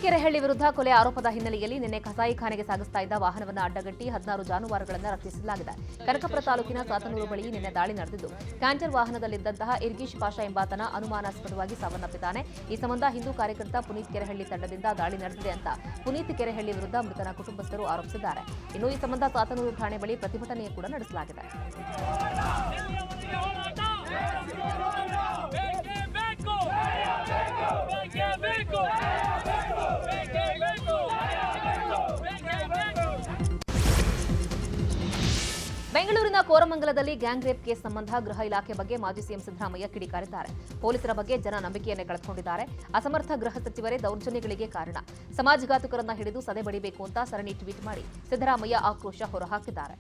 ಕೆರೆಹಳ್ಳಿ ವಿರುದ್ಧ ಕೊಲೆ ಆರೋಪದ ಹಿನ್ನೆಲೆಯಲ್ಲಿ ನಿನ್ನೆ ಕಸಾಯಿಖಾನೆಗೆ ಸಾಗಿಸ್ತಾ ಇದ್ದ ವಾಹನವನ್ನು ಅಡ್ಡಗಟ್ಟಿ 16 ಜಾನುವಾರುಗಳನ್ನು ರಕ್ಷಿಸಲಾಗಿದೆ. ಕನಕಪುರ ತಾಲೂಕಿನ ಸಾತನೂರು ಬಳಿ ನಿನ್ನೆ ದಾಳಿ ನಡೆದಿದ್ದು, ಕ್ಯಾಂಟರ್ ವಾಹನದಲ್ಲಿದ್ದಂತಹ ಇರ್ಗೀಶ್ ಪಾಷಾ ಎಂಬಾತನ ಅನುಮಾನಾಸ್ಪದವಾಗಿ ಸಾವನ್ನಪ್ಪಿದ್ದಾನೆ. ಈ ಸಂಬಂಧ ಹಿಂದೂ ಕಾರ್ಯಕರ್ತ ಪುನೀತ್ ಕೆರೆಹಳ್ಳಿ ತಂಡದಿಂದ ದಾಳಿ ನಡೆದಿದೆ ಅಂತ ಪುನೀತ್ ಕೆರೆಹಳ್ಳಿ ವಿರುದ್ಧ ಮೃತನ ಕುಟುಂಬಸ್ಥರು ಆರೋಪಿಸಿದ್ದಾರೆ. ಇನ್ನು ಈ ಸಂಬಂಧ ಸಾತನೂರು ಠಾಣೆ ಬಳಿ ಪ್ರತಿಭಟನೆ ಕೂಡ ನಡೆಸಲಾಗಿದೆ. ಬೆಂಗಳೂರಿನ ಕೋರಮಂಗಲದಲ್ಲಿ ಗ್ಯಾಂಗ್ ರೇಪ್ ಕೇಸ್ ಸಂಬಂಧ ಗೃಹ ಇಲಾಖೆ ಬಗ್ಗೆ ಮಾಜಿ ಸಿಎಂ ಸಿದ್ದರಾಮಯ್ಯ ಕಿಡಿಕಾರಿದ್ದಾರೆ. ಪೊಲೀಸರ ಬಗ್ಗೆ ಜನ ನಂಬಿಕೆಯನ್ನೇ ಕಳೆದುಕೊಂಡಿದ್ದಾರೆ. ಅಸಮರ್ಥ ಗೃಹ ಸಚಿವರೇ ದೌರ್ಜನ್ಯಗಳಿಗೆ ಕಾರಣ. ಸಮಾಜಘಾತುಕರನ್ನ ಹಿಡಿದು ಸದೆ ಬಡಿಬೇಕು ಅಂತ ಸರಣಿ ಟ್ವೀಟ್ ಮಾಡಿ ಸಿದ್ದರಾಮಯ್ಯ ಆಕ್ರೋಶ ಹೊರಹಾಕಿದ್ದಾರೆ.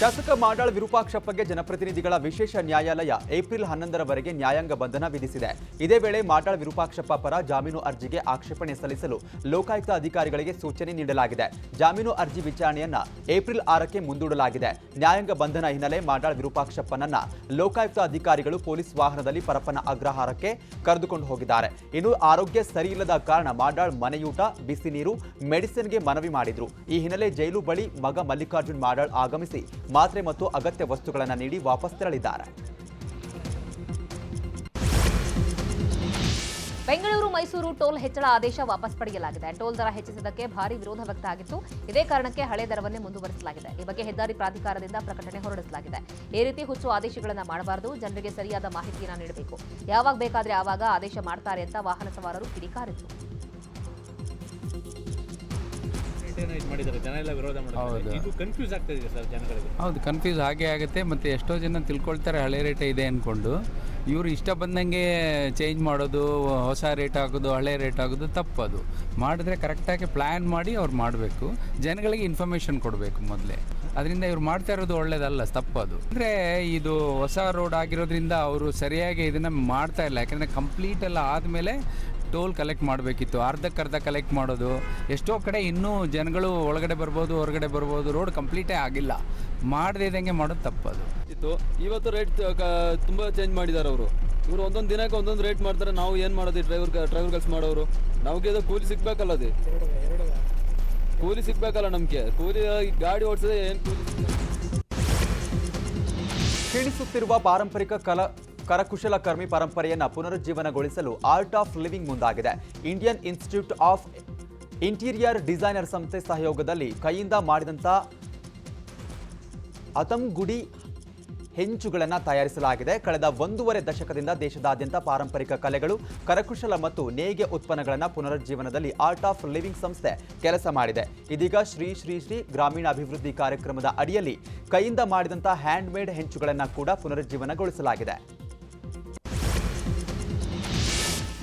ಶಾಸಕ ಮಾಡಾಳ್ ವಿರೂಪಾಕ್ಷಪ್ಪಗೆ ಜನಪ್ರತಿನಿಧಿಗಳ ವಿಶೇಷ ನ್ಯಾಯಾಲಯ ಏಪ್ರಿಲ್ 11ರವರೆಗೆ ನ್ಯಾಯಾಂಗ ಬಂಧನ ವಿಧಿಸಿದೆ. ಇದೇ ವೇಳೆ ಮಾಡಾಳ್ ವಿರೂಪಾಕ್ಷಪ್ಪ ಪರ ಜಾಮೀನು ಅರ್ಜಿಗೆ ಆಕ್ಷೇಪಣೆ ಸಲ್ಲಿಸಲು ಲೋಕಾಯುಕ್ತ ಅಧಿಕಾರಿಗಳಿಗೆ ಸೂಚನೆ ನೀಡಲಾಗಿದೆ. ಜಾಮೀನು ಅರ್ಜಿ ವಿಚಾರಣೆಯನ್ನ ಏಪ್ರಿಲ್ 6ಕ್ಕೆ ಮುಂದೂಡಲಾಗಿದೆ. ನ್ಯಾಯಾಂಗ ಬಂಧನ ಹಿನ್ನೆಲೆ ಮಾಡಾಳ್ ವಿರೂಪಾಕ್ಷಪ್ಪನನ್ನ ಲೋಕಾಯುಕ್ತ ಅಧಿಕಾರಿಗಳು ಪೊಲೀಸ್ ವಾಹನದಲ್ಲಿ ಪರಪ್ಪನ ಅಗ್ರಹಾರಕ್ಕೆ ಕರೆದುಕೊಂಡು ಹೋಗಿದ್ದಾರೆ. ಇನ್ನು ಆರೋಗ್ಯ ಸರಿಯಿಲ್ಲದ ಕಾರಣ ಮಾಡಾಳ್ ಮನೆಯೂಟ, ಬಿಸಿ ನೀರು, ಮೆಡಿಸಿನ್ಗೆ ಮನವಿ ಮಾಡಿದ್ರು. ಈ ಹಿನ್ನೆಲೆ ಜೈಲು ಬಳಿ ಮಗ ಮಲ್ಲಿಕಾರ್ಜುನ್ ಮಾಡಾಳ್ ಆಗಮಿಸಿ ಮಾತ್ರೆ ಮತ್ತು ಅಗತ್ಯ ವಸ್ತುಗಳನ್ನು ನೀಡಿ ವಾಪಸ್ ತೆರಳಿದ್ದಾರೆ. ಬೆಂಗಳೂರು ಮೈಸೂರು ಟೋಲ್ ಹೆಚ್ಚಳ ಆದೇಶ ವಾಪಸ್ ಪಡೆಯಲಾಗಿದೆ. ಟೋಲ್ ದರ ಹೆಚ್ಚಿಸಿದ್ದಕ್ಕೆ ಭಾರಿ ವಿರೋಧ ವ್ಯಕ್ತವಾಗಿತ್ತು. ಇದೇ ಕಾರಣಕ್ಕೆ ಹಳೆ ದರವನ್ನೇ ಮುಂದುವರಿಸಲಾಗಿದೆ. ಈ ಬಗ್ಗೆ ಹೆದ್ದಾರಿ ಪ್ರಾಧಿಕಾರದಿಂದ ಪ್ರಕಟಣೆ ಹೊರಡಿಸಲಾಗಿದೆ. ಈ ರೀತಿ ಹುಚ್ಚು ಆದೇಶಗಳನ್ನು ಮಾಡಬಾರದು, ಜನರಿಗೆ ಸರಿಯಾದ ಮಾಹಿತಿಯನ್ನು ನೀಡಬೇಕು. ಯಾವಾಗ ಬೇಕಾದ್ರೆ ಆವಾಗ ಆದೇಶ ಮಾಡ್ತಾರೆ ಅಂತ ವಾಹನ ಸವಾರರು ಕಿಡಿಕಾರಿದ್ರು. ಹೌದು, ಕನ್ಫ್ಯೂಸ್ ಆಗೇ ಆಗುತ್ತೆ. ಮತ್ತು ಎಷ್ಟೋ ಜನ ತಿಳ್ಕೊಳ್ತಾರೆ ಹಳೆ ರೇಟ್ ಇದೆ ಅಂದ್ಕೊಂಡು. ಇವರು ಇಷ್ಟ ಬಂದಂಗೆ ಚೇಂಜ್ ಮಾಡೋದು, ಹೊಸ ರೇಟ್ ಆಗೋದು, ಹಳೆ ರೇಟ್ ಆಗೋದು ತಪ್ಪದು. ಮಾಡಿದ್ರೆ ಕರೆಕ್ಟಾಗಿ ಪ್ಲ್ಯಾನ್ ಮಾಡಿ ಅವ್ರು ಮಾಡಬೇಕು. ಜನಗಳಿಗೆ ಇನ್ಫಾರ್ಮೇಷನ್ ಕೊಡಬೇಕು ಮೊದಲೇ. ಅದರಿಂದ ಇವ್ರು ಮಾಡ್ತಾ ಇರೋದು ಒಳ್ಳೇದಲ್ಲ, ತಪ್ಪದು. ಅಂದರೆ ಇದು ಹೊಸ ರೋಡ್ ಆಗಿರೋದ್ರಿಂದ ಅವರು ಸರಿಯಾಗಿ ಇದನ್ನು ಮಾಡ್ತಾ ಇಲ್ಲ. ಯಾಕಂದರೆ ಕಂಪ್ಲೀಟ್ ಎಲ್ಲ ಆದಮೇಲೆ ಟೋಲ್ ಕಲೆಕ್ಟ್ ಮಾಡಬೇಕಿತ್ತು. ಅರ್ಧಕ್ಕರ್ಧ ಕಲೆಕ್ಟ್ ಮಾಡೋದು. ಎಷ್ಟೋ ಕಡೆ ಇನ್ನೂ ಜನಗಳು ಒಳಗಡೆ ಬರ್ಬೋದು, ಹೊರಗಡೆ ಬರ್ಬೋದು. ರೋಡ್ ಕಂಪ್ಲೀಟೇ ಆಗಿಲ್ಲ. ಮಾಡದೇ ಇದ್ದಂಗೆ ಮಾಡೋದು ತಪ್ಪದು. ಇವತ್ತು ರೇಟ್ ತುಂಬ ಚೇಂಜ್ ಮಾಡಿದ್ದಾರೆ ಅವರು. ಇವರು ಒಂದೊಂದು ದಿನಕ್ಕೆ ಒಂದೊಂದು ರೇಟ್ ಮಾಡ್ತಾರೆ. ನಾವು ಏನು ಮಾಡೋದು? ಡ್ರೈವರ್ ಕೆಲಸ ಮಾಡೋರು ನಮಗೆ ಅದು ಕೂಲಿ ಸಿಗ್ಬೇಕಲ್ಲ. ಅದು ಕೂಲಿ ಸಿಗ್ಬೇಕಲ್ಲ ನಮಗೆ. ಕೂಲಿ ಗಾಡಿ ಓಡಿಸಿದ್ರೆ ಏನು ಕೂಲಿ? ಕ್ಷೀಣಿಸುತ್ತಿರುವ ಪಾರಂಪರಿಕ ಕರಕುಶಲಕರ್ಮಿ ಪರಂಪರೆಯನ್ನು ಪುನರುಜ್ಜೀವನಗೊಳಿಸಲು ಆರ್ಟ್ ಆಫ್ ಲಿವಿಂಗ್ ಮುಂದಾಗಿದೆ. Indian institute of interior designer ಸಂಸ್ಥೆ ಸಹಯೋಗದಲ್ಲಿ ಕೈಯಿಂದ ಮಾಡಿದಂಥ ಅತಂಗುಡಿ ಹೆಂಚುಗಳನ್ನು ತಯಾರಿಸಲಾಗಿದೆ. ಕಳೆದ 1.5 ದಶಕದಿಂದ ದೇಶದಾದ್ಯಂತ ಪಾರಂಪರಿಕ ಕಲೆಗಳು, ಕರಕುಶಲ ಮತ್ತು ನೇಯ್ಗೆ ಉತ್ಪನ್ನಗಳನ್ನು ಪುನರುಜ್ಜೀವನದಲ್ಲಿ ಆರ್ಟ್ ಆಫ್ ಲಿವಿಂಗ್ ಸಂಸ್ಥೆ ಕೆಲಸ ಮಾಡಿದೆ. ಇದೀಗ ಶ್ರೀ ಶ್ರೀ ಶ್ರೀ ಗ್ರಾಮೀಣ ಅಭಿವೃದ್ಧಿ ಕಾರ್ಯಕ್ರಮದ ಅಡಿಯಲ್ಲಿ ಕೈಯಿಂದ ಮಾಡಿದಂಥ ಹ್ಯಾಂಡ್ ಮೇಡ್ ಹೆಂಚುಗಳನ್ನು ಕೂಡ ಪುನರುಜ್ಜೀವನಗೊಳಿಸಲಾಗಿದೆ.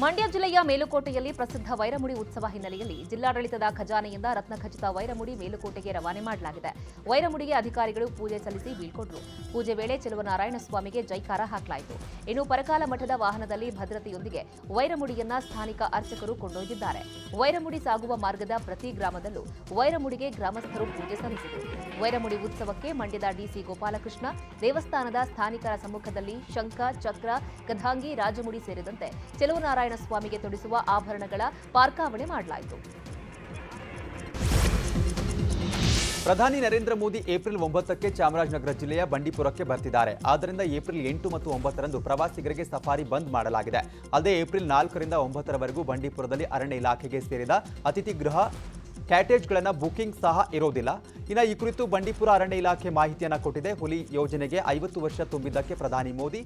ಮಂಡ್ಯ ಜಿಲ್ಲೆಯ ಮೇಲುಕೋಟೆಯಲ್ಲಿ ಪ್ರಸಿದ್ಧ ವೈರಮುಡಿ ಉತ್ಸವ ಹಿನ್ನೆಲೆಯಲ್ಲಿ ಜಿಲ್ಲಾಡಳಿತದ ಖಜಾನೆಯಿಂದ ರತ್ನಖಚಿತ ವೈರಮುಡಿ ಮೇಲುಕೋಟೆಗೆ ರವಾನೆ ಮಾಡಲಾಗಿದೆ. ವೈರಮುಡಿಗೆ ಅಧಿಕಾರಿಗಳು ಪೂಜೆ ಸಲ್ಲಿಸಿ ಬೀಳ್ಕೊಟ್ರು. ಪೂಜೆ ವೇಳೆ ಚೆಲುವನಾರಾಯಣ ಸ್ವಾಮಿಗೆ ಜೈಕಾರ ಹಾಕಲಾಯಿತು. ಇನ್ನು ಪರಕಾಲ ಮಠದ ವಾಹನದಲ್ಲಿ ಭದ್ರತೆಯೊಂದಿಗೆ ವೈರಮುಡಿಯನ್ನ ಸ್ಥಾನಿಕ ಅರ್ಚಕರು ಕೊಂಡೊಯ್ದಿದ್ದಾರೆ. ವೈರಮುಡಿ ಸಾಗುವ ಮಾರ್ಗದ ಪ್ರತಿ ಗ್ರಾಮದಲ್ಲೂ ವೈರಮುಡಿಗೆ ಗ್ರಾಮಸ್ಥರು ಪೂಜೆ ಸಲ್ಲಿಸಿದರು. ವೈರಮುಡಿ ಉತ್ಸವಕ್ಕೆ ಮಂಡ್ಯದ ಡಿಸಿ ಗೋಪಾಲಕೃಷ್ಣ, ದೇವಸ್ಥಾನದ ಸ್ಥಾನಿಕರ ಸಮ್ಮುಖದಲ್ಲಿ ಶಂಖ, ಚಕ್ರ, ಕದಂಗಿ, ರಾಜಮುಡಿ ಸೇರಿದಂತೆ ಚೆಲುವನಾರಾಯಣ ಸ್ವಾಮಿಗೆ ತೊಡಿಸುವ ಆಭರಣಗಳ ಪಾರ್ಕಾವಣೆ ಮಾಡಲಾಯಿತು. ಪ್ರಧಾನಿ ನರೇಂದ್ರ ಮೋದಿ ಏಪ್ರಿಲ್ 9ಕ್ಕೆ ಚಾಮರಾಜನಗರ ಜಿಲ್ಲೆಯ ಬಂಡೀಪುರಕ್ಕೆ ಬರ್ತಿದ್ದಾರೆ. ಆದ್ದರಿಂದ ಏಪ್ರಿಲ್ 8 ಮತ್ತು 9ರಂದು ಪ್ರವಾಸಿಗರಿಗೆ ಸಫಾರಿ ಬಂದ್ ಮಾಡಲಾಗಿದೆ. ಅಲ್ಲದೆ ಏಪ್ರಿಲ್ 4ರಿಂದ 9ರವರೆಗೂ ಬಂಡೀಪುರದಲ್ಲಿ ಅರಣ್ಯ ಇಲಾಖೆಗೆ ಸೇರಿದ ಅತಿಥಿ ಗೃಹ ಕ್ಯಾಟೇಜ್ಗಳನ್ನು ಬುಕಿಂಗ್ ಸಹ ಇರೋದಿಲ್ಲ. ಇನ್ನು ಈ ಕುರಿತು ಬಂಡೀಪುರ ಅರಣ್ಯ ಇಲಾಖೆ ಮಾಹಿತಿಯನ್ನು ಕೊಟ್ಟಿದೆ. ಹುಲಿ ಯೋಜನೆಗೆ 50 ವರ್ಷ ತುಂಬಿದ್ದಕ್ಕೆ ಪ್ರಧಾನಿ ಮೋದಿ